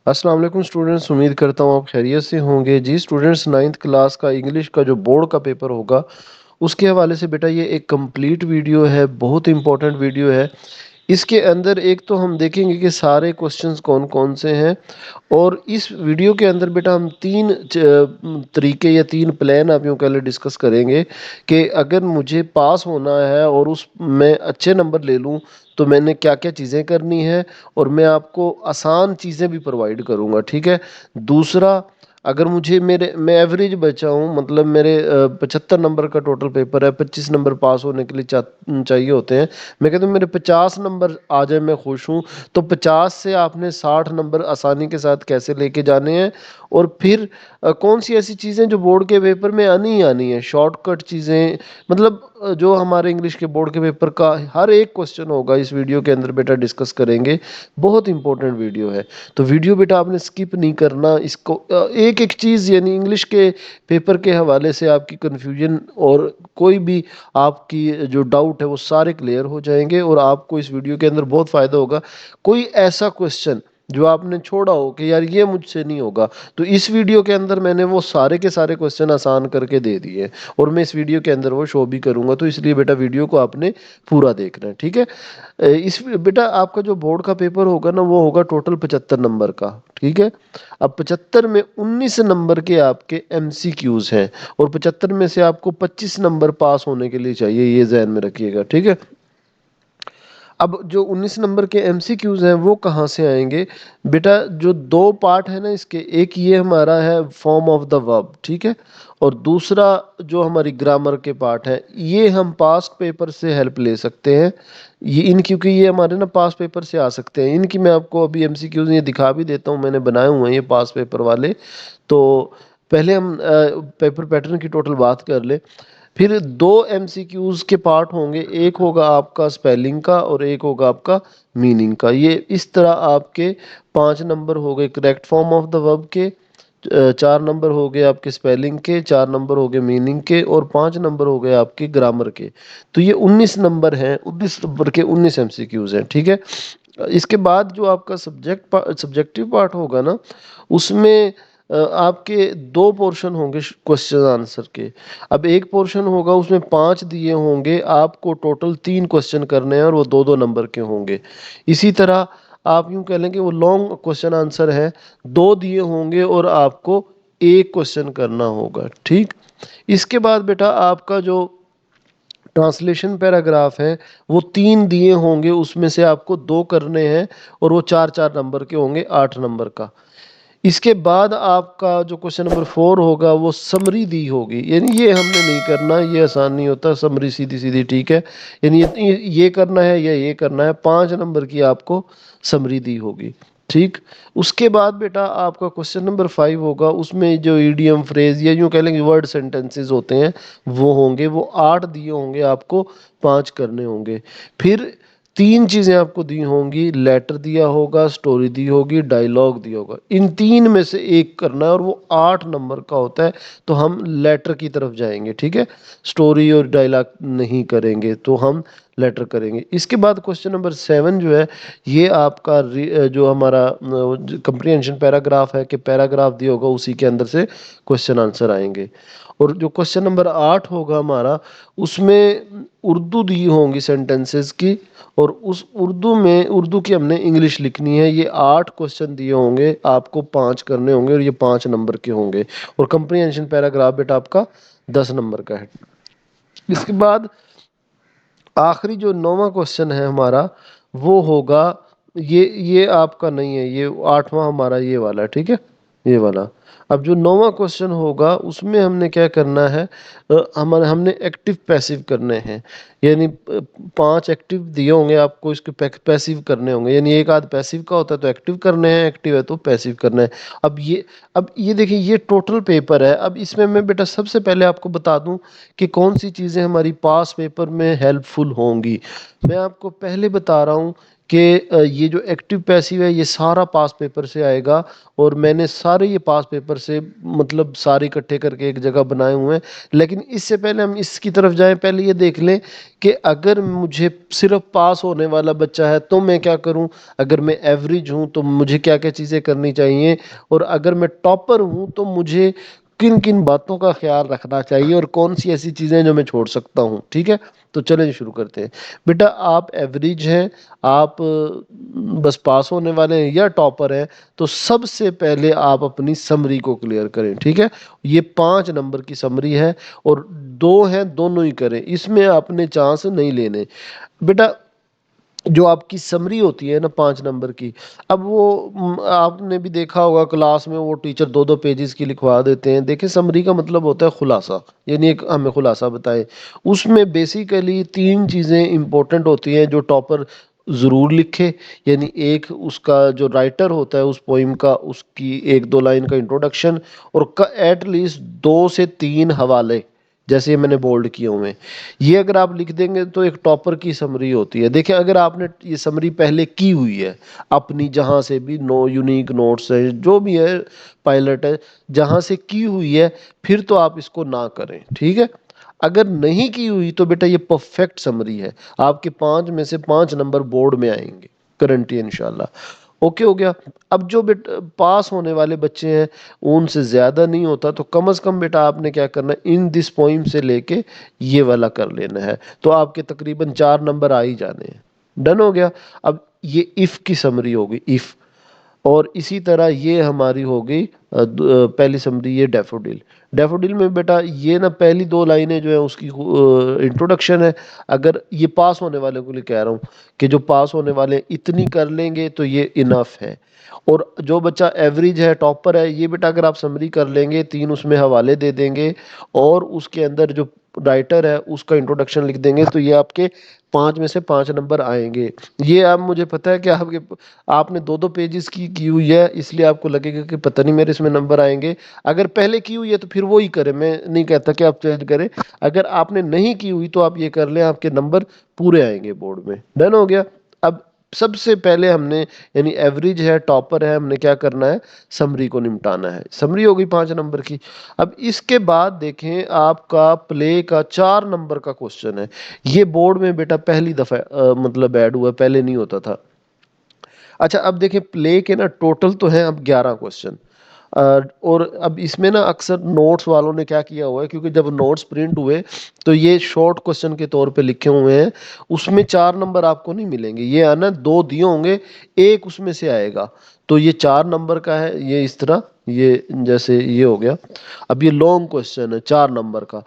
अस्सलाम वालेकुम स्टूडेंट्स, उम्मीद करता हूँ आप खैरियत से होंगे। जी स्टूडेंट्स, नाइन्थ क्लास का इंग्लिश का जो बोर्ड का पेपर होगा उसके हवाले से बेटा ये एक कंप्लीट वीडियो है, बहुत इंपॉर्टेंट वीडियो है। इसके अंदर एक तो हम देखेंगे कि सारे क्वेश्चंस कौन कौन से हैं, और इस वीडियो के अंदर बेटा हम तीन तरीके या तीन प्लान आप यूँ कह लें डिस्कस करेंगे कि अगर मुझे पास होना है और उस मैं अच्छे नंबर ले लूँ तो मैंने क्या क्या चीज़ें करनी है, और मैं आपको आसान चीज़ें भी प्रोवाइड करूँगा। ठीक है। दूसरा, अगर मुझे मैं एवरेज बचा हूँ, मतलब मेरे 75 नंबर का टोटल पेपर है, 25 नंबर पास होने के लिए चाहिए होते हैं। मैं कहता हूँ मेरे 50 नंबर आ जाए मैं खुश हूँ। तो 50 से आपने 60 नंबर आसानी के साथ कैसे लेके जाने हैं, और फिर कौन सी ऐसी चीज़ें जो बोर्ड के पेपर में आनी ही आनी है, शॉर्टकट चीज़ें, मतलब जो हमारे इंग्लिश के बोर्ड के पेपर का हर एक क्वेश्चन होगा इस वीडियो के अंदर बेटा डिस्कस करेंगे। बहुत इंपॉर्टेंट वीडियो है। तो वीडियो बेटा आपने स्किप नहीं करना इसको। एक एक चीज़ यानी इंग्लिश के पेपर के हवाले से आपकी कन्फ्यूजन और कोई भी आपकी जो डाउट है वो सारे क्लियर हो जाएंगे, और आपको इस वीडियो के अंदर बहुत फ़ायदा होगा। कोई ऐसा क्वेश्चन जो आपने छोड़ा हो कि यार ये मुझसे नहीं होगा, तो इस वीडियो के अंदर मैंने वो सारे के सारे क्वेश्चन आसान करके दे दिए, और मैं इस वीडियो के अंदर वो शो भी करूंगा। तो इसलिए बेटा वीडियो को आपने पूरा देखना है। ठीक है। इस बेटा आपका जो बोर्ड का पेपर होगा ना वो होगा टोटल 75 नंबर का। ठीक है। अब 75 में 19 नंबर के आपके एमसीक्यूज हैं, और 75 में से आपको 25 नंबर पास होने के लिए चाहिए, ये ध्यान में रखिएगा। ठीक है। अब जो 19 नंबर के एमसीक्यूज हैं वो कहाँ से आएंगे बेटा? जो दो पार्ट है ना इसके, एक ये हमारा है फॉर्म ऑफ द वर्ब, ठीक है, और दूसरा जो हमारी ग्रामर के पार्ट है, ये हम पास्ट पेपर से हेल्प ले सकते हैं। ये इन क्योंकि ये हमारे ना पास पेपर से आ सकते हैं, इनकी मैं आपको अभी एमसीक्यूज ये दिखा भी देता हूँ, मैंने बनाए हुए हैं ये पास पेपर वाले। तो पहले हम पेपर पैटर्न की टोटल बात कर ले। फिर दो एमसीक्यूज के पार्ट होंगे, एक होगा आपका स्पेलिंग का और एक होगा आपका मीनिंग का। ये इस तरह आपके 5 नंबर हो गए correct form of the verb के, 4 नंबर हो गए आपके स्पेलिंग के, 4 नंबर हो गए मीनिंग के, और 5 नंबर हो गए आपके ग्रामर के। तो ये 19 नंबर हैं, 19 नंबर के 19 एमसीक्यूज हैं। ठीक है। इसके बाद जो आपका सब्जेक्टिव पार्ट होगा ना, उसमें आपके दो पोर्शन होंगे क्वेश्चन आंसर के। अब एक पोर्शन होगा उसमें 5 दिए होंगे, आपको टोटल 3 क्वेश्चन करने हैं और वो दो दो नंबर के होंगे। इसी तरह आप यूं कह लें कि वो लॉन्ग क्वेश्चन आंसर है, दो दिए होंगे और आपको एक क्वेश्चन करना होगा। ठीक। इसके बाद बेटा आपका जो ट्रांसलेशन पैराग्राफ है वो 3 दिए होंगे, उसमें से आपको दो करने हैं, और वो चार चार नंबर के होंगे, 8 नंबर का। इसके बाद आपका जो क्वेश्चन नंबर 4 होगा वो समरी दी होगी, यानी ये हमने नहीं करना, ये आसान नहीं होता, समरी सीधी सीधी। ठीक है। यानी ये करना है या ये करना है, 5 नंबर की आपको समरी दी होगी। ठीक। उसके बाद बेटा आपका क्वेश्चन नंबर 5 होगा, उसमें जो ईडियम फ्रेज या यूं कह लेंगे वर्ड सेंटेंसेस होते हैं वो होंगे, वो 8 दिए होंगे, आपको 5 करने होंगे। फिर 3 चीजें आपको दी होंगी, लेटर दिया होगा, स्टोरी दी होगी, डायलॉग दिया होगा। इन तीन में से एक करना है, और वो 8 नंबर का होता है। तो हम लेटर की तरफ जाएंगे। ठीक है। स्टोरी और डायलॉग नहीं करेंगे, तो हम लेटर करेंगे। इसके बाद क्वेश्चन नंबर 7 जो है, ये आपका जो हमारा कंप्रीहेंशन पैराग्राफ है कि पैराग्राफ दिया होगा उसी के अंदर से क्वेश्चन आंसर आएंगे। और जो क्वेश्चन नंबर 8 होगा हमारा, उसमें उर्दू दी होंगी सेंटेंसेस की, और उस उर्दू में उर्दू की हमने इंग्लिश लिखनी है। ये 8 क्वेश्चन दिए होंगे, आपको 5 करने होंगे, और ये 5 नंबर के होंगे। और कंप्रीहेंशन पैराग्राफ बेटा आपका 10 नंबर का है। इसके बाद आखिरी जो 9वां क्वेश्चन है हमारा, वो होगा, ये आपका नहीं है, ये 8वां हमारा ये वाला है। ठीक है। ये वाला। अब जो 9वां क्वेश्चन होगा उसमें हमने क्या करना है, हमारे हमने एक्टिव पैसिव करने हैं। यानी 5 एक्टिव दिए होंगे आपको, इसके पैसिव करने होंगे, यानी एक आध पैसिव का होता है तो एक्टिव करने हैं, एक्टिव है तो पैसिव करना है। अब ये देखिए, ये टोटल पेपर है। अब इसमें मैं बेटा सबसे पहले आपको बता दूं कि कौन सी चीज़ें हमारी पास पेपर में हेल्पफुल होंगी। मैं आपको पहले बता रहा हूँ कि ये जो एक्टिव पैसिव है ये सारा पास पेपर से आएगा, और मैंने सारे ये पास पेपर से मतलब सारे इकट्ठे करके एक जगह बनाए हुए हैं। लेकिन इससे पहले हम इसकी तरफ जाएं, पहले ये देख लें कि अगर मुझे सिर्फ पास होने वाला बच्चा है तो मैं क्या करूं, अगर मैं एवरेज हूं तो मुझे क्या क्या चीज़ें करनी चाहिए, और अगर मैं टॉपर हूं तो मुझे किन किन बातों का ख्याल रखना चाहिए, और कौन सी ऐसी चीज़ें जो मैं छोड़ सकता हूं। ठीक है, तो चलें शुरू करते हैं। बेटा आप एवरेज हैं, आप बस पास होने वाले हैं या टॉपर हैं, तो सबसे पहले आप अपनी समरी को क्लियर करें। ठीक है, ये 5 नंबर की समरी है, और दो हैं दोनों ही करें, इसमें आपने चांस नहीं लेने। बेटा जो आपकी समरी होती है ना 5 नंबर की, अब वो आपने भी देखा होगा क्लास में वो टीचर दो दो पेजेस की लिखवा देते हैं। देखिए समरी का मतलब होता है खुलासा, यानी एक हमें खुलासा बताए। उसमें बेसिकली 3 चीज़ें इंपॉर्टेंट होती हैं जो टॉपर ज़रूर लिखे, यानी एक उसका जो राइटर होता है उस पोइम का, उसकी 1-2 लाइन का इंट्रोडक्शन, और एट लीस्ट 2 से 3 हवाले, जैसे ये मैंने बोल्ड किए हुए हैं। ये अगर आप लिख देंगे तो एक टॉपर की समरी होती है। देखिए अगर आपने ये समरी पहले की हुई है अपनी, जहाँ से भी नो यूनिक नोट्स है जो भी है, पायलट है, जहाँ से की हुई है, फिर तो आप इसको ना करें। ठीक है, अगर नहीं की हुई तो बेटा ये परफेक्ट समरी है, आपके 5 में से 5 नंबर बोर्ड में आएंगे गारंटी इंशाल्लाह। ओके हो गया। अब जो बेटा पास होने वाले बच्चे हैं उनसे ज्यादा नहीं होता, तो कम से कम बेटा आपने क्या करना है, इन दिस पोइम से लेके ये वाला कर लेना है, तो आपके तकरीबन 4 नंबर आ ही जाने हैं। डन हो गया। अब ये इफ की समरी होगी, इफ, और इसी तरह ये हमारी हो गई पहली समरी ये डैफोडिल। डैफोडिल में बेटा ये ना पहली 2 लाइनें जो है उसकी इंट्रोडक्शन है। अगर ये पास होने वाले को लिए कह रहा हूँ कि जो पास होने वाले हैं, इतनी कर लेंगे तो ये इनफ है। और जो बच्चा एवरेज है टॉपर है, ये बेटा अगर आप समरी कर लेंगे, 3 उसमें हवाले दे देंगे, और उसके अंदर जो राइटर है उसका इंट्रोडक्शन लिख देंगे, तो ये आपके 5 में से 5 नंबर आएंगे। ये अब मुझे पता है कि आपके आपने दो दो पेजेस की हुई है, इसलिए आपको लगेगा कि पता नहीं मेरे इसमें नंबर आएंगे। अगर पहले की हुई है तो फिर वो ही करें, मैं नहीं कहता कि आप चेंज करें। अगर आपने नहीं की हुई तो आप ये कर लें, आपके नंबर पूरे आएंगे बोर्ड में। डन हो गया। अब सबसे पहले हमने, यानी एवरेज है टॉपर है, हमने क्या करना है, समरी को निपटाना है। समरी हो गई 5 नंबर की। अब इसके बाद देखें आपका प्ले का 4 नंबर का क्वेश्चन है। ये बोर्ड में बेटा पहली दफा मतलब ऐड हुआ है, पहले नहीं होता था। अच्छा अब देखिए प्ले के ना टोटल तो हैं अब 11 क्वेश्चन। और अब इसमें ना अक्सर नोट्स वालों ने क्या किया हुआ है, क्योंकि जब नोट्स प्रिंट हुए तो ये शॉर्ट क्वेश्चन के तौर पे लिखे हुए हैं, उसमें 4 नंबर आपको नहीं मिलेंगे। ये है ना, दो दिए होंगे, एक उसमें से आएगा, तो ये 4 नंबर का है। ये इस तरह, ये जैसे ये हो गया। अब ये लॉन्ग क्वेश्चन है 4 नंबर का।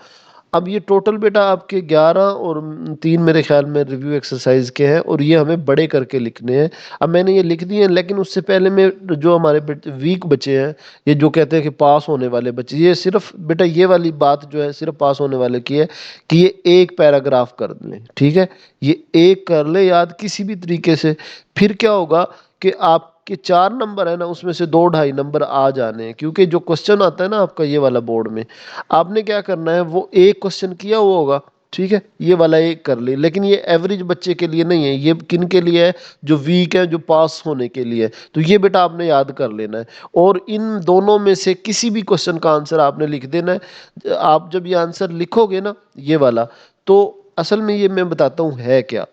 अब ये टोटल बेटा आपके 11 और 3 मेरे ख्याल में रिव्यू एक्सरसाइज के हैं, और ये हमें बड़े करके लिखने हैं। अब मैंने ये लिख दिए हैं, लेकिन उससे पहले मैं जो हमारे वीक बच्चे हैं, ये जो कहते हैं कि पास होने वाले बच्चे, ये सिर्फ बेटा ये वाली बात जो है सिर्फ पास होने वाले की है कि ये एक पैराग्राफ कर लें। ठीक है, ये एक कर ले याद किसी भी तरीके से। फिर क्या होगा कि आपके 4 नंबर है ना, उसमें से 2-2.5 नंबर आ जाने हैं, क्योंकि जो क्वेश्चन आता है ना आपका ये वाला बोर्ड में, आपने क्या करना है, वो एक क्वेश्चन किया हुआ होगा। ठीक है, ये वाला एक कर ले, लेकिन ये एवरेज बच्चे के लिए नहीं है, ये किन के लिए है, जो वीक है, जो पास होने के लिए है। तो ये बेटा आपने याद कर लेना है, और इन दोनों में से किसी भी क्वेश्चन का आंसर आपने लिख देना है। आप जब ये आंसर लिखोगे ना, ये वाला, तो असल में ये मैं बताता हूँ है क्या,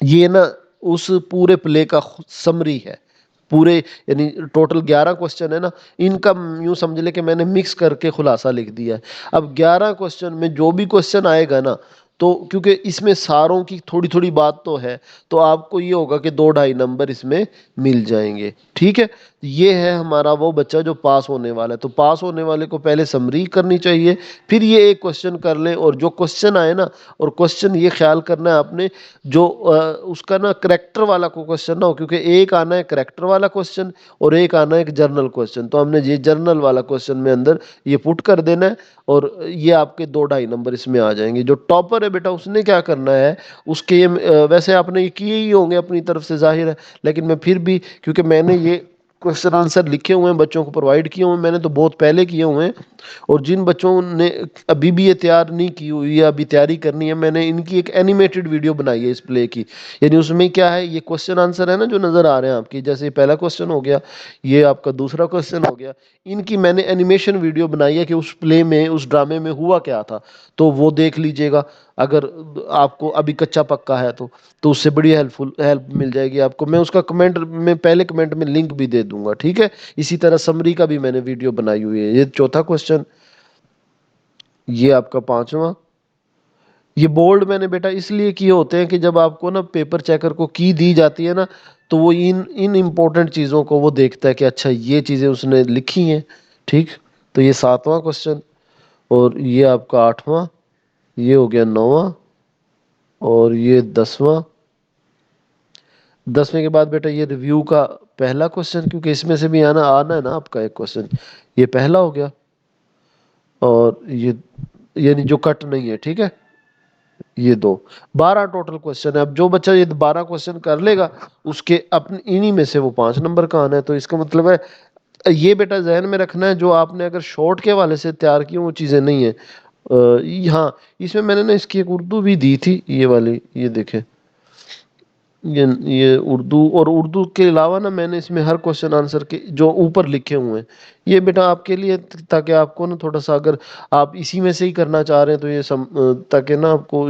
ये ना उस पूरे प्ले का समरी है। पूरे, यानी टोटल 11 क्वेश्चन है ना, इनका यूं समझ ले कि मैंने मिक्स करके खुलासा लिख दिया है। अब 11 क्वेश्चन में जो भी क्वेश्चन आएगा ना, तो क्योंकि इसमें सारों की थोड़ी थोड़ी बात तो है, तो आपको ये होगा कि 2-2.5 नंबर इसमें मिल जाएंगे। ठीक है, ये है हमारा वो बच्चा जो पास होने वाला है। तो पास होने वाले को पहले समरी करनी चाहिए, फिर ये एक क्वेश्चन कर ले, और जो क्वेश्चन आए ना, और क्वेश्चन ये ख्याल करना है आपने, जो उसका ना करेक्टर वाला को क्वेश्चन ना हो, क्योंकि एक आना है करेक्टर वाला क्वेश्चन, और एक आना है एक जर्नल क्वेश्चन। तो हमने ये जर्नल वाला क्वेश्चन में अंदर ये पुट कर देना है, और ये आपके 2-2.5 नंबर इसमें आ जाएंगे। जो टॉपर है बेटा उसने क्या करना है, उसके ये वैसे आपने ये किए ही होंगे अपनी तरफ से जाहिर है, लेकिन मैं फिर भी, क्योंकि मैंने ये क्वेश्चन आंसर लिखे हुए हैं, बच्चों को प्रोवाइड किए हुए हैं, मैंने तो बहुत पहले किए हुए हैं। और जिन बच्चों ने अभी भी ये तैयार नहीं की हुई है, अभी तैयारी करनी है, मैंने इनकी एक एनिमेटेड वीडियो बनाई है इस प्ले की। यानी उसमें क्या है, ये क्वेश्चन आंसर है ना जो नज़र आ रहे हैं आपकी, जैसे पहला क्वेश्चन हो गया, ये आपका दूसरा क्वेश्चन हो गया, इनकी मैंने एनिमेशन वीडियो बनाई है कि उस प्ले में, उस ड्रामे में हुआ क्या था। तो वो देख लीजिएगा, अगर आपको अभी कच्चा पक्का है तो उससे बड़ी हेल्प मिल जाएगी आपको। मैं उसका कमेंट में, पहले कमेंट में लिंक भी दे दूंगा, ठीक है। इसी तरह समरी का भी मैंने वीडियो बनाई हुई है। ये चौथा क्वेश्चन, ये आपका पांचवा। ये बोल्ड मैंने बेटा इसलिए किए होते हैं कि जब आपको ना पेपर चेकर को की दी जाती है ना, तो वो इन इन इम्पोर्टेंट चीज़ों को वो देखता है कि अच्छा ये चीज़ें उसने लिखी हैं, ठीक। तो ये सातवां क्वेश्चन, और ये आपका आठवां, ये हो गया नौवां, और ये 10वां। 10वें के बाद बेटा ये रिव्यू का पहला क्वेश्चन, क्योंकि इसमें से भी आना आना है ना आपका एक क्वेश्चन, ये पहला हो गया। और ये यानी जो कट नहीं है, ठीक है, ये दो। 12 टोटल क्वेश्चन है। अब जो बच्चा ये 12 क्वेश्चन कर लेगा, उसके अपने इन्हीं में से वो 5 नंबर का आना है। तो इसका मतलब है, ये बेटा जहन में रखना है, जो आपने अगर शॉर्ट के वाले से तैयार की वो चीज़ें नहीं है। हाँ, इसमें मैंने ना इसकी एक उर्दू भी दी थी, ये वाली, ये देखें, ये उर्दू। और उर्दू के अलावा ना मैंने इसमें हर क्वेश्चन आंसर के जो ऊपर लिखे हुए हैं, ये बेटा आपके लिए, ताकि आपको ना थोड़ा सा, अगर आप इसी में से ही करना चाह रहे हैं तो ताकि ना आपको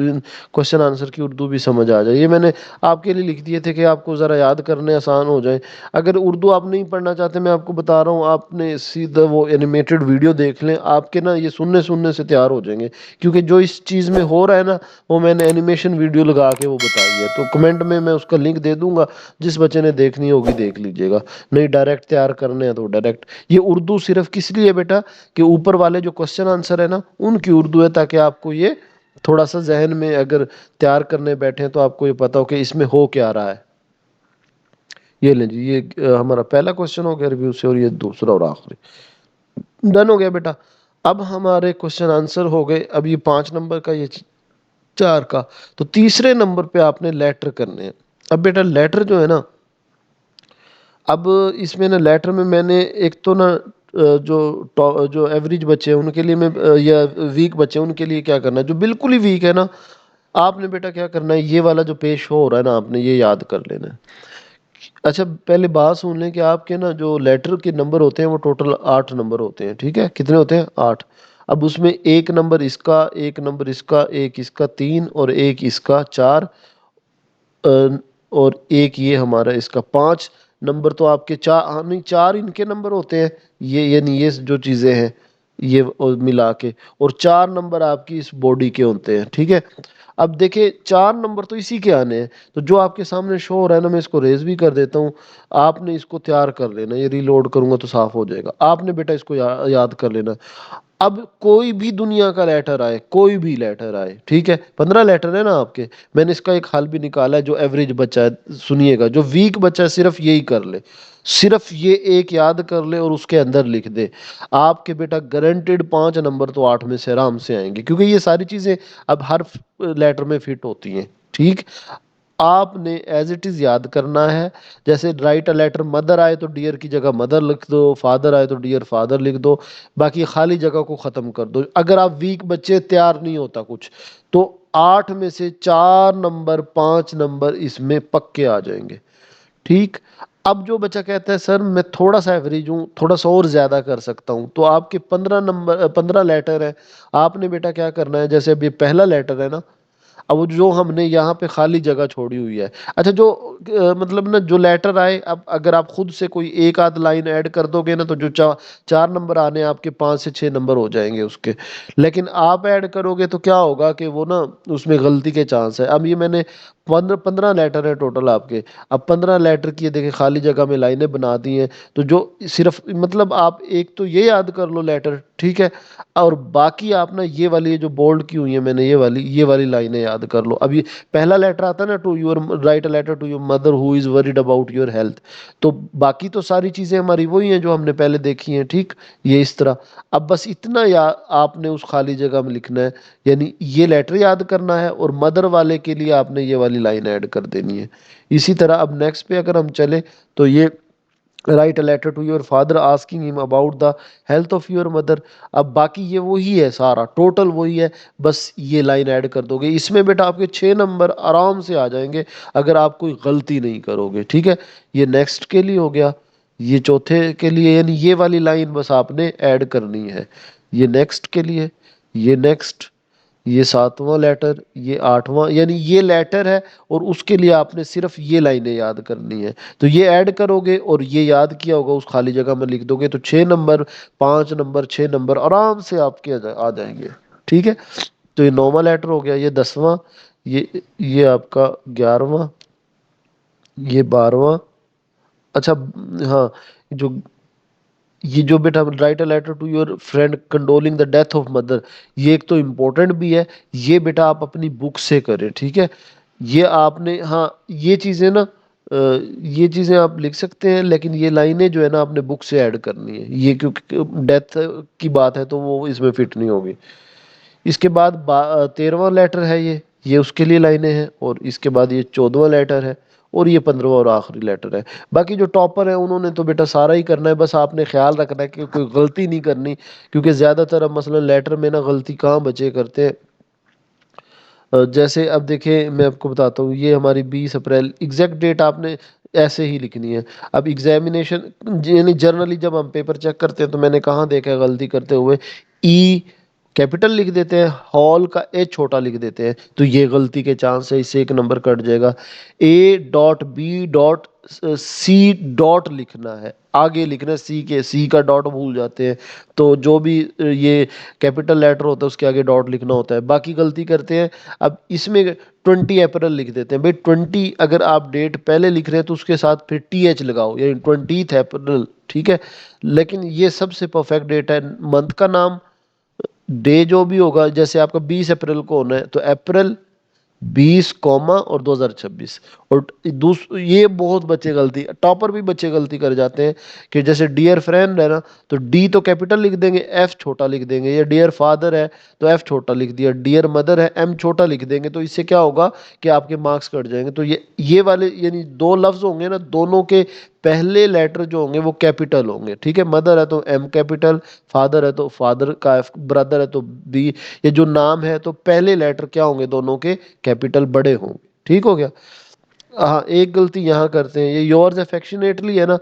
क्वेश्चन आंसर की उर्दू भी समझ आ जाए। ये मैंने आपके लिए लिख दिए थे कि आपको ज़रा याद करने आसान हो जाए। अगर उर्दू आप नहीं पढ़ना चाहते, मैं आपको बता रहा हूँ, आपने सीधा वो एनिमेटेड वीडियो देख लें, आपके ना ये सुनने सुनने से तैयार हो जाएंगे। क्योंकि जो इस चीज़ में हो रहा है ना, वो मैंने एनिमेशन वीडियो लगा के वो बताई है। तो कमेंट में मैं उसका लिंक दे दूंगा, जिस बच्चे ने देखनी होगी देख लीजिएगा, नहीं डायरेक्ट तैयार करने हैं तो डायरेक्ट। ये उर्दू सिर्फ किस लिए बेटा, कि ऊपर वाले जो क्वेश्चन आंसर है ना, उनकी उर्दू है, ताकि आपको ये थोड़ा सा जहन में अगर तैयार करने बैठे हैं तो आपको ये पता हो कि इसमें हो क्या रहा है। ये लें जी, ये हमारा पहला क्वेश्चन हो गया रिव्यू से, और ये दूसरा और आखिरी। डन हो गया बेटा। अब हमारे क्वेश्चन आंसर हो गए। अब ये 5 नंबर का, ये 4 का। तो तीसरे नंबर पे आपने लेटर करने हैं। अब बेटा लेटर जो है ना, अब इसमें ना लेटर में मैंने एक तो ना जो एवरेज बच्चे हैं उनके लिए मैं, या वीक बच्चे हैं उनके लिए क्या करना है, जो बिल्कुल ही वीक है ना, आपने बेटा क्या करना है, ये वाला जो पेश हो रहा है ना, आपने ये याद कर लेना है। अच्छा, पहले बात सुन लें कि आपके ना जो लेटर के नंबर होते हैं वो टोटल 8 नंबर होते हैं, ठीक है। कितने होते हैं? 8। अब उसमें एक नंबर इसका, एक नंबर इसका, एक इसका 3, और एक इसका 4, और एक ये हमारा इसका 5 नंबर। तो आपके चार, हाँ नहीं, 4 इनके नंबर होते हैं, ये यानी ये जो चीज़ें हैं ये मिला के, और 4 नंबर आपकी इस बॉडी के होते हैं, ठीक है। अब देखिए 4 नंबर तो इसी के आने हैं। तो जो आपके सामने शो हो रहा है ना, मैं इसको रेज भी कर देता हूँ, आपने इसको तैयार कर लेना। ये रीलोड करूंगा तो साफ हो जाएगा। आपने बेटा इसको याद कर लेना। अब कोई भी दुनिया का लेटर आए, कोई भी लेटर आए, ठीक है, 15 लेटर है ना आपके, मैंने इसका एक हल भी निकाला है। जो एवरेज बच्चा है, सुनिएगा, जो वीक बच्चा है सिर्फ यही कर ले, सिर्फ ये एक याद कर ले और उसके अंदर लिख दे। आपके बेटा गारंटेड 5 नंबर तो 8 में से आराम से आएंगे, क्योंकि ये सारी चीजें अब हर लेटर में फिट होती हैं, ठीक। आपने एज इट इज याद करना है। जैसे राइट अ लेटर मदर आए तो डियर की जगह मदर लिख दो, फादर आए तो डियर फादर लिख दो, बाकी खाली जगह को खत्म कर दो। अगर आप वीक बच्चे, तैयार नहीं होता कुछ, तो 8 में से 4 नंबर, 5 नंबर इसमें पक्के आ जाएंगे, ठीक। अब जो बच्चा कहता है सर मैं थोड़ा सा एवरेज हूँ, थोड़ा सा और ज्यादा कर सकता हूँ, तो आपके 15 नंबर, 15 लेटर है। आपने बेटा क्या करना है, जैसे अभी पहला लेटर है ना, अब वो जो हमने यहाँ पे खाली जगह छोड़ी हुई है, अच्छा जो मतलब ना जो लेटर आए, अब अगर आप खुद से कोई एक आध लाइन ऐड कर दोगे ना, तो जो 4 नंबर आने, आपके 5 से 6 नंबर हो जाएंगे उसके। लेकिन आप ऐड करोगे तो क्या होगा कि वो ना, उसमें गलती के चांस है। अब ये मैंने 15 15 लेटर है टोटल आपके। अब 15 लेटर की देखिए खाली जगह में लाइनें बना दी हैं। तो जो सिर्फ मतलब आप एक तो ये याद कर लो लेटर, ठीक है, और बाकी आप ना ये वाली, ये जो बोल्ड की हुई है मैंने, ये वाली लाइनें याद कर लो। अब ये पहला लेटर आता है ना, to your, write a letter to your mother who is worried about your health. तो बाकी तो सारी चीजें हमारी वही हैं जो हमने पहले देखी हैं, ठीक। ये इस तरह। अब बस इतना आपने उस खाली जगह में लिखना है, यानी ये लेटर याद करना है, और मदर वाले के लिए आपने ये वाली लाइन ऐड कर देनी है। इसी तरह अब नेक्स्ट पे अगर हम चले, तो ये write a letter to your father asking him about the health of your mother. अब बाकी ये वही है, सारा टोटल वही है, बस ये लाइन ऐड कर दोगे। इसमें बेटा आपके 6 नंबर आराम से आ जाएंगे अगर आप कोई गलती नहीं करोगे, ठीक है। ये नेक्स्ट के लिए हो गया, ये चौथे के लिए, यानी ये वाली लाइन बस आपने ऐड करनी है। ये नेक्स्ट के लिए, ये नेक्स्ट, ये 7वां लेटर, ये 8वां, यानी ये लेटर है और उसके लिए आपने सिर्फ ये लाइनें याद करनी है। तो ये ऐड करोगे और ये याद किया होगा उस खाली जगह में लिख दोगे, तो 6 नंबर, 5 नंबर, 6 नंबर आराम से आपके आ जाएंगे, ठीक है। तो ये 9वां लेटर हो गया, ये 10वां, ये आपका 11वां, ये 12वां। अच्छा, हाँ, जो ये जो बेटा write a letter to your friend condoling the death of mother, ये एक तो इम्पोर्टेंट भी है। ये बेटा आप अपनी बुक से करें, ठीक है। ये आपने, हाँ, ये चीज़ें ना, ये चीज़ें आप लिख सकते हैं, लेकिन ये लाइनें जो है ना आपने बुक से ऐड करनी है, ये क्योंकि डेथ की बात है तो वो इसमें फिट नहीं होगी। इसके बाद 13वां लेटर है, ये उसके लिए लाइनें हैं, और इसके बाद ये 14वां लेटर है, और ये 15वां और आखिरी लेटर है। बाकी जो टॉपर है उन्होंने तो बेटा सारा ही करना है, बस आपने ख्याल रखना है कि कोई गलती नहीं करनी, क्योंकि ज़्यादातर अब मसलन लेटर में ना गलती कहाँ बच्चे करते हैं। जैसे अब देखिए मैं आपको बताता हूँ, ये हमारी 20 अप्रैल एग्जैक्ट डेट आपने ऐसे ही लिखनी है। अब एग्जामिनेशन, यानी जनरली जब हम पेपर चेक करते हैं तो मैंने कहाँ देखा है गलती करते हुए, ई कैपिटल लिख देते हैं, हॉल का ए छोटा लिख देते हैं, तो ये गलती के चांस है, इससे 1 नंबर कट जाएगा। A.B.C डॉट लिखना है, आगे लिखना है सी के, सी का डॉट भूल जाते हैं, तो जो भी ये कैपिटल लेटर होता है उसके आगे डॉट लिखना होता है, बाकी गलती करते हैं। अब इसमें 20 अप्रैल लिख देते हैं भाई, 20 अगर आप डेट पहले लिख रहे हैं तो उसके साथ फिर TH लगाओ, यानी 20th अप्रैल, ठीक है। लेकिन ये सबसे परफेक्ट डेट है, मंथ का नाम, डे जो भी होगा, जैसे आपका 20 अप्रैल को होना है तो अप्रैल 20 और 2026। और ये बहुत बच्चे गलती, टॉपर भी बच्चे गलती कर जाते हैं कि जैसे डियर फ्रेंड है ना, तो डी तो कैपिटल लिख देंगे, एफ छोटा लिख देंगे, या डियर फादर है तो एफ छोटा लिख दिया, डियर मदर है एम छोटा लिख देंगे, तो इससे क्या होगा कि आपके मार्क्स कट जाएंगे। तो ये वाले यानी दो लफ्ज होंगे ना, दोनों के पहले लेटर जो होंगे वो कैपिटल होंगे, ठीक है। मदर है तो एम कैपिटल, फादर है तो फादर का एफ, ब्रदर है तो बी। ये जो नाम है तो पहले लेटर क्या होंगे दोनों के, कैपिटल बड़े होंगे, ठीक हो गया। हाँ, एक गलती यहाँ करते हैं, ये योर्स अफेक्शनेटली है ना,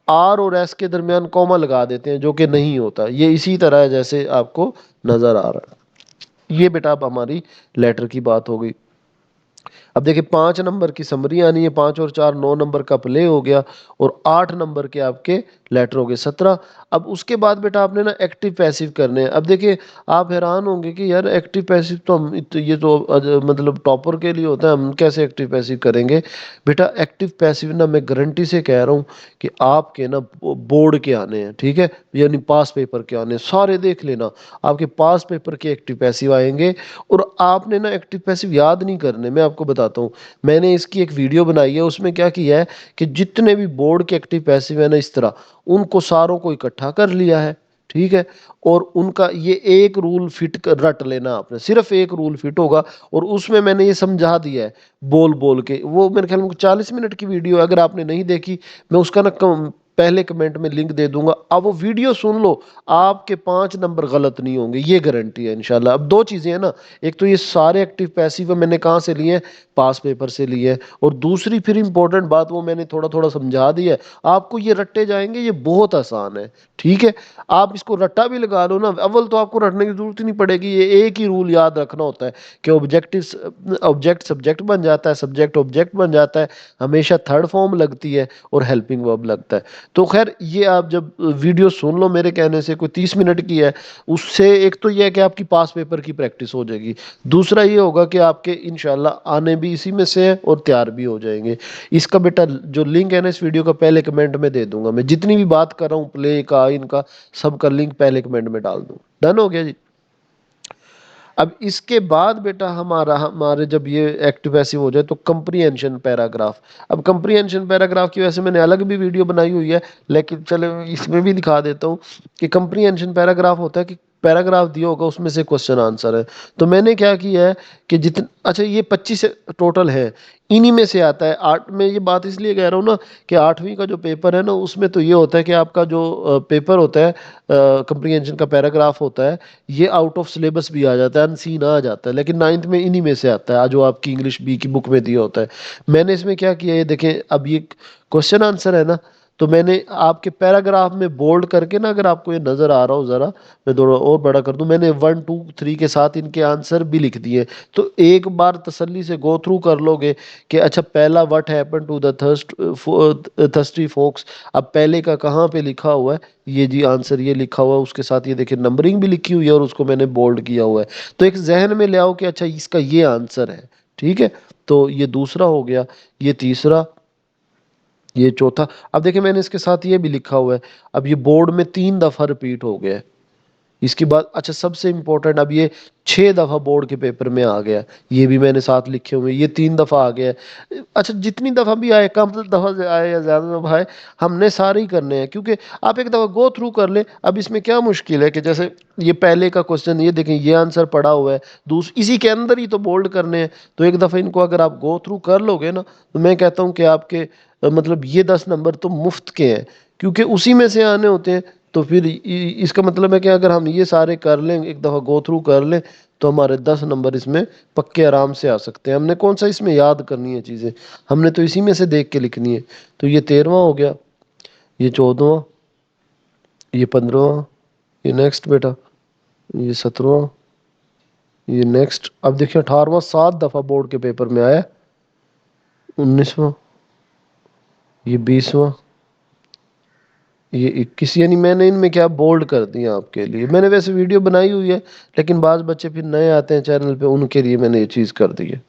आर और एस के दरमियान कॉमा लगा देते हैं, जो कि नहीं होता, ये इसी तरह है जैसे आपको नजर आ रहा है। ये बेटा अब हमारी लेटर की बात हो गई। अब देखिए 5 नंबर की समरी आनी है, 5 और 4 9 नंबर का प्ले हो गया, और 8 नंबर के आपके लेटर हो गए 17। अब उसके बाद बेटा आपने ना एक्टिव पैसिव करने हैं। अब देखिए आप हैरान होंगे कि यार एक्टिव पैसिव तो हम ये तो मतलब टॉपर के लिए होता है, हम कैसे एक्टिव पैसिव करेंगे। बेटा एक्टिव पैसिव ना मैं गारंटी से कह रहा हूँ कि आपके ना बोर्ड के आने हैं, ठीक है, यानी पास पेपर के आने हैं। सारे देख लेना, आपके पास पेपर के एक्टिव पैसिव आएंगे। और आपने ना एक्टिव पैसिव याद नहीं करने, मैं आपको बताता हूँ, मैंने इसकी एक वीडियो बनाई है, उसमें क्या किया है कि जितने भी बोर्ड के एक्टिव पैसिव है ना इस तरह, उनको सारों को इकट्ठा कर लिया है, ठीक है। और उनका ये एक रूल फिट कर रट लेना आपने, सिर्फ एक रूल फिट होगा, और उसमें मैंने ये समझा दिया है बोल बोल के। वो मेरे ख्याल में 40 मिनट की वीडियो है, अगर आपने नहीं देखी मैं उसका ना पहले कमेंट में लिंक दे दूंगा, आप वो वीडियो सुन लो, आपके 5 नंबर गलत नहीं होंगे, ये गारंटी है इंशाल्लाह। अब दो चीजें हैं ना, एक तो ये सारे एक्टिव पैसिव मैंने कहाँ से लिए हैं, पास पेपर से लिए हैं, और दूसरी फिर इंपॉर्टेंट बात वो मैंने थोड़ा थोड़ा समझा दी है आपको, ये रट्टे जाएंगे, ये बहुत आसान है, ठीक है। आप इसको रट्टा भी लगा लो ना, अव्वल तो आपको रटने की जरूरत ही नहीं पड़ेगी, ये एक ही रूल याद रखना होता है कि ऑब्जेक्टिव ऑब्जेक्ट सब्जेक्ट बन जाता है, सब्जेक्ट ऑब्जेक्ट बन जाता है, हमेशा थर्ड फॉर्म लगती है, और हेल्पिंग वर्ब लगता है। तो खैर ये आप जब वीडियो सुन लो मेरे कहने से, कोई 30 मिनट की है, उससे एक तो ये है कि आपकी पास पेपर की प्रैक्टिस हो जाएगी, दूसरा ये होगा कि आपके इंशाल्लाह आने भी इसी में से है और तैयार भी हो जाएंगे। इसका बेटा जो लिंक है ना इस वीडियो का, पहले कमेंट में दे दूंगा, मैं जितनी भी बात कर रहा हूँ प्ले का इनका सबका लिंक पहले कमेंट में डाल दूँ। डन हो गया जी। अब इसके बाद बेटा हमारा हमारे जब ये एक्टिव पैसिव हो जाए तो कंप्रीहेंशन पैराग्राफ। अब कंप्रीहेंशन पैराग्राफ की वैसे मैंने अलग भी वीडियो बनाई हुई है, लेकिन चले इसमें भी दिखा देता हूँ कि कंप्रीहेंशन पैराग्राफ होता है कि पैराग्राफ दिया होगा उसमें से क्वेश्चन आंसर है। तो मैंने क्या किया है कि जितने, अच्छा ये 25 टोटल है, इन्हीं में से आता है। आठ में ये बात इसलिए कह रहा हूँ ना कि 8वीं का जो पेपर है ना उसमें तो ये होता है कि आपका जो पेपर होता है कंप्रीहेंशन का पैराग्राफ होता है, ये आउट ऑफ सिलेबस भी आ जाता है, अनसीन आ जाता है, लेकिन नाइन्थ में इन्हीं में से आता है जो आपकी इंग्लिश बी की बुक में दिया होता है। मैंने इसमें क्या किया है देखें, अब ये क्वेश्चन आंसर है ना, तो मैंने आपके पैराग्राफ में बोल्ड करके ना, अगर आपको ये नज़र आ रहा हो ज़रा, मैं थोड़ा और बड़ा कर दूं, मैंने 1 2 3 के साथ इनके आंसर भी लिख दिए। तो एक बार तसल्ली से गो थ्रू कर लोगे कि अच्छा पहला what happen to the thirsty folks, अब पहले का कहाँ पे लिखा हुआ है, ये जी आंसर ये लिखा हुआ है, उसके साथ ये देखिए नंबरिंग भी लिखी हुई है और उसको मैंने बोल्ड किया हुआ है। तो एक जहन में ले आओ कि अच्छा इसका ये आंसर है। ठीक है, तो ये दूसरा हो गया, ये तीसरा, ये चौथा। अब देखिए मैंने इसके साथ ये भी लिखा हुआ है, अब ये बोर्ड में 3 दफा रिपीट हो गया है। इसके बाद अच्छा सबसे इंपॉर्टेंट, अब ये 6 दफा बोर्ड के पेपर में आ गया, ये भी मैंने साथ लिखे हुए, ये 3 दफा आ गया है। अच्छा जितनी दफा भी आए, कम दफा से आए या ज्यादा दफा आए, हमने सारे ही करने हैं, क्योंकि आप एक दफा गो थ्रू कर ले। अब इसमें क्या मुश्किल है कि जैसे ये पहले का क्वेश्चन, ये देखें ये आंसर पड़ा हुआ है, इसी के अंदर ही तो बोल्ड करने हैं। तो एक दफा इनको अगर आप गो थ्रू कर लोगे ना, तो मैं कहता हूँ कि आपके मतलब ये 10 नंबर तो मुफ्त के हैं, क्योंकि उसी में से आने होते हैं। तो फिर इसका मतलब है कि अगर हम ये सारे कर लें, एक दफ़ा गो थ्रू कर लें, तो हमारे 10 नंबर इसमें पक्के आराम से आ सकते हैं। हमने कौन सा इसमें याद करनी है चीज़ें, हमने तो इसी में से देख के लिखनी है। तो ये 13वां हो गया, ये 14वां, ये 15वां, ये नेक्स्ट बेटा, ये 17वां, ये नेक्स्ट। अब देखिए 18वां 7 दफ़ा बोर्ड के पेपर में आया, 19वां, ये 20वां, ये 21। यानी मैंने इनमें क्या बोल्ड कर दिया आपके लिए। मैंने वैसे वीडियो बनाई हुई है, लेकिन बाज बच्चे फिर नए आते हैं चैनल पे, उनके लिए मैंने ये चीज़ कर दी है।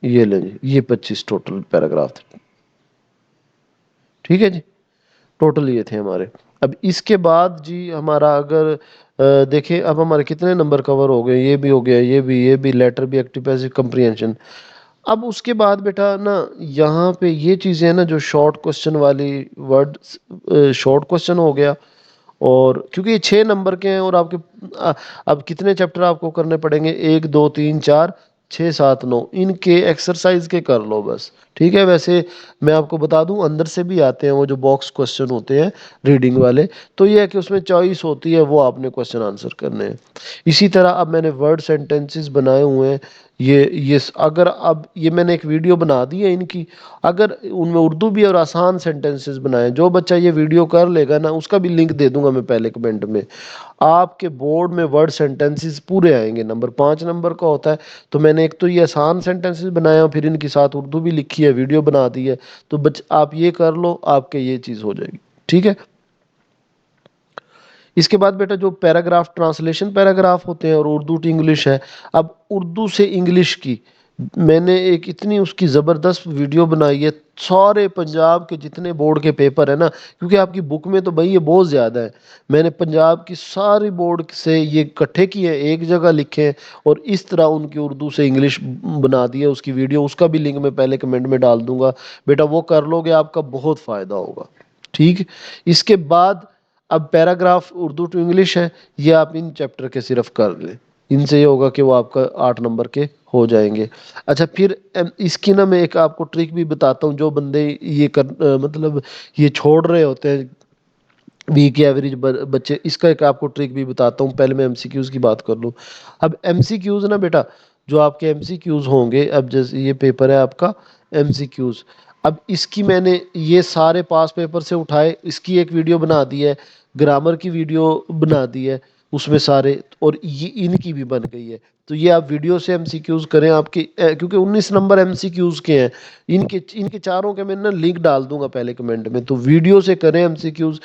ये लें जी, ये 25 टोटल पैराग्राफ थे। ठीक है जी, टोटल ये थे हमारे। अब इसके बाद जी हमारा अगर देखें, अब हमारे कितने नंबर कवर हो गए, ये भी हो गया, ये भी लेटर भी, एक्टिव पैसिव कंप्रीहेंशन। अब उसके बाद बेटा ना, यहाँ पे ये चीज़ें हैं ना जो शॉर्ट क्वेश्चन वाली वर्ड, शॉर्ट क्वेश्चन हो गया। और क्योंकि ये 6 नंबर के हैं और आपके अब कितने चैप्टर आपको करने पड़ेंगे, 1 2 3 4 6 7 9, इनके एक्सरसाइज के कर लो बस। ठीक है, वैसे मैं आपको बता दूं अंदर से भी आते हैं वो जो बॉक्स क्वेश्चन होते हैं रीडिंग वाले, तो ये है कि उसमें चॉइस होती है, वो आपने क्वेश्चन आंसर करने हैं। इसी तरह अब मैंने वर्ड सेंटेंसेस बनाए हुए हैं, ये अगर अब ये मैंने एक वीडियो बना दी है इनकी, अगर उनमें उर्दू भी और आसान सेंटेंसेस बनाए, जो बच्चा ये वीडियो कर लेगा ना, उसका भी लिंक दे दूंगा मैं पहले कमेंट में। आपके बोर्ड में वर्ड सेंटेंसेस पूरे आएंगे, नंबर 5 नंबर का होता है। तो मैंने एक तो ये आसान सेंटेंसेस बनाया, फिर इनके साथ उर्दू भी लिखी है, वीडियो बना दी है। तो आप ये कर लो, आपके ये चीज़ हो जाएगी। ठीक है, इसके बाद बेटा जो पैराग्राफ ट्रांसलेशन पैराग्राफ होते हैं और उर्दू टू इंग्लिश है। अब उर्दू से इंग्लिश की मैंने एक इतनी उसकी ज़बरदस्त वीडियो बनाई है, सारे पंजाब के जितने बोर्ड के पेपर है ना, क्योंकि आपकी बुक में तो भाई ये बहुत ज़्यादा है, मैंने पंजाब की सारी बोर्ड से ये इकट्ठे किए हैं, एक जगह लिखे हैं, और इस तरह उनकी उर्दू से इंग्लिश बना दी है उसकी वीडियो। उसका भी लिंक मैं पहले कमेंट में डाल दूंगा, बेटा वो कर लोगे, आपका बहुत फ़ायदा होगा। ठीक, इसके बाद अब पैराग्राफ उर्दू टू इंग्लिश है, ये आप इन चैप्टर के सिर्फ कर लें, इनसे ये होगा कि वो आपका 8 नंबर के हो जाएंगे। अच्छा फिर इसकी ना मैं एक आपको ट्रिक भी बताता हूँ, जो बंदे ये मतलब ये छोड़ रहे होते हैं, बी के एवरेज बच्चे, इसका एक आपको ट्रिक भी बताता हूँ। पहले मैं एमसीक्यूज की बात कर लूँ। अब एमसीक्यूज ना बेटा, जो आपके एमसीक्यूज होंगे, अब जैसे ये पेपर है आपका एमसीक्यूज, अब इसकी मैंने ये सारे पास पेपर से उठाए, इसकी एक वीडियो बना दी है, ग्रामर की वीडियो बना दी है उसमें सारे, और ये इनकी भी बन गई है। तो ये आप वीडियो से एमसीक्यूज करें आपकी, क्योंकि 19 नंबर एमसीक्यूज के हैं, इनके इनके चारों के मैं ना लिंक डाल दूंगा पहले कमेंट में, तो वीडियो से करें एमसीक्यूज।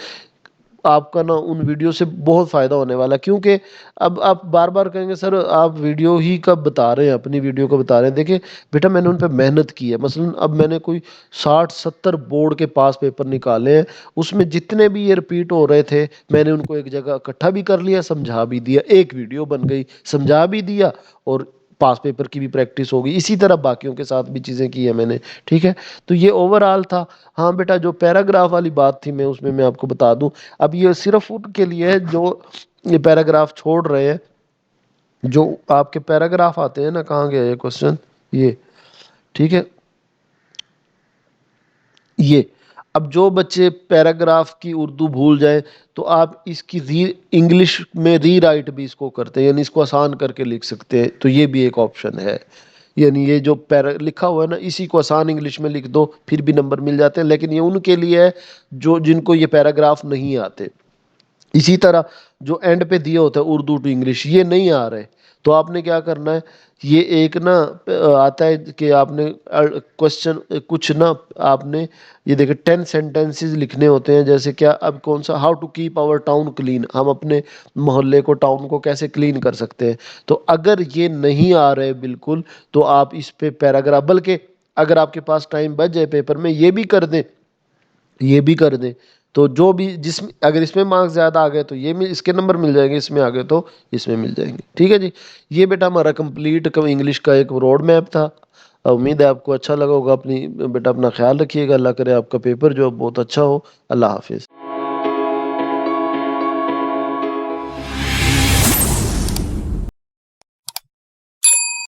आपका ना उन वीडियो से बहुत फ़ायदा होने वाला है, क्योंकि अब आप बार बार कहेंगे सर आप वीडियो ही कब बता रहे हैं, अपनी वीडियो का बता रहे हैं। देखिए बेटा मैंने उन पर मेहनत की है, मसलन अब मैंने कोई 60 70 बोर्ड के पास पेपर निकाले हैं, उसमें जितने भी ये रिपीट हो रहे थे, मैंने उनको एक जगह इकट्ठा भी कर लिया, समझा भी दिया, एक वीडियो बन गई, समझा भी दिया, और पास पेपर की भी प्रैक्टिस होगी। इसी तरह बाकियों के साथ भी चीज़ें की है मैंने। ठीक है, तो ये ओवरऑल था। हाँ बेटा जो पैराग्राफ वाली बात थी, मैं उसमें मैं आपको बता दूं, अब ये सिर्फ उनके लिए है जो ये पैराग्राफ छोड़ रहे हैं, जो आपके पैराग्राफ आते हैं ना, कहाँ गया ये क्वेश्चन, ये ठीक है ये। अब जो बच्चे पैराग्राफ की उर्दू भूल जाए तो आप इसकी री इंग्लिश में री राइट भी इसको करते हैं, यानी इसको आसान करके लिख सकते हैं, तो ये भी एक ऑप्शन है। यानी ये जो पैरा लिखा हुआ है ना, इसी को आसान इंग्लिश में लिख दो, फिर भी नंबर मिल जाते हैं, लेकिन ये उनके लिए है जो जिनको ये पैराग्राफ नहीं आते। इसी तरह जो एंड पे दिए होते हैं उर्दू टू इंग्लिश, ये नहीं आ रहे, तो आपने क्या करना है, ये एक ना आता है कि आपने क्वेश्चन कुछ ना, आपने ये देखे 10 सेंटेंसेस लिखने होते हैं, जैसे क्या, अब कौन सा, how to keep our town clean, हम अपने मोहल्ले को, टाउन को कैसे क्लीन कर सकते हैं। तो अगर ये नहीं आ रहे बिल्कुल, तो आप इस पे पैराग्राफ, बल्कि अगर आपके पास टाइम बच जाए पेपर में, ये भी कर दें, ये भी कर दें, तो जो भी जिसमें अगर इसमें मार्क्स ज़्यादा आ गए तो ये इसके नंबर मिल जाएंगे, इसमें आ गए तो इसमें मिल जाएंगे। ठीक है जी, ये बेटा हमारा कंप्लीट इंग्लिश का एक रोड मैप था। उम्मीद है आपको अच्छा लगा होगा। अपनी बेटा अपना ख्याल रखिएगा, अल्लाह करे आपका पेपर जो है बहुत अच्छा हो। अल्लाह हाफिज़।